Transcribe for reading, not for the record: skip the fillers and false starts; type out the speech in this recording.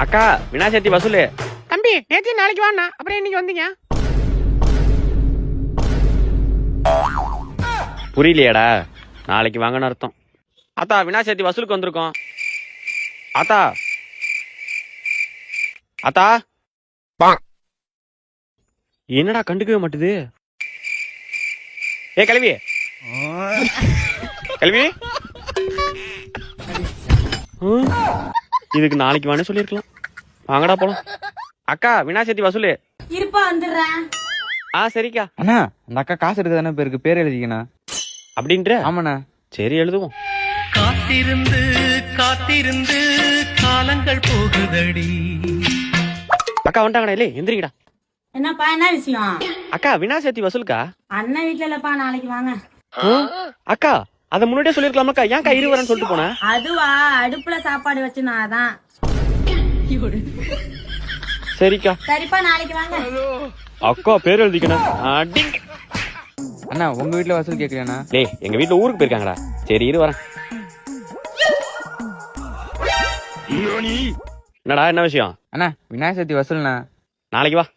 அக்கா விநாயகர் சதுர்த்தி வசூலு. தம்பி நேற்று நாளைக்கு வாண்ணா, அப்புறம் இன்னைக்கு வந்தீங்க? புரியலையாடா? நாளைக்கு வாங்கன்னு அர்த்தம். அத்தா விநாயகர் சதுர்த்தி வசூலுக்கு வந்திருக்கோம். அத்தா அத்தா என்னடா கண்டுக்கவே மாட்டுது? ஏ கல்வி கல்வி, இதுக்கு நாளைக்கு வான்னு சொல்லிருக்கலாம். வாங்கடா போலாம். அக்கா விநாயகர் சதுர்த்தி வசூலு. இருப்பா வந்துடுறேன். சரிக்கா. அண்ணா அந்த அக்கா காசு எடுக்குதானே பேருக்கு பேர் எழுதிக்கண்ணா. அப்படின்ற? ஆமாண்ணா. சரி எழுதுவோம். காத்திருந்து காத்திருந்து காலங்கள் போகுதடி. அக்கா வந்துட்டாங்கடா. இல்லை எந்திரிக்கடா. என்னப்பா என்ன விஷயம்? அக்கா விநாயகர் சதுர்த்தி வசூலுக்கா. அண்ணன் வீட்டுல இல்லப்பா, நாளைக்கு வாங்க. அக்கா அத முன்னாடியே சொல்லிருக்கலாம்க்கா. ஏன்க்கா இருவரன்னு சொல்லிட்டு போன? அதுவா, அடுப்புல சாப்பாடு வச்சு நான் அதான். சரிக்கா. சரிப்பா நாளைக்கு வாங்க. அக்கா பேர் எழுதிக்கணும். அண்ணா உங்க வீட்டுல வசூல் கேட்கலையாண்ணா? டேய் எங்க வீட்டுல ஊருக்கு போயிருக்காங்கடா. சரி இரு வரேன். என்னடா என்ன விஷயம்? அண்ணா விநாயகர் சதுர்த்தி வசூல்ண்ணா. நாளைக்கு வா.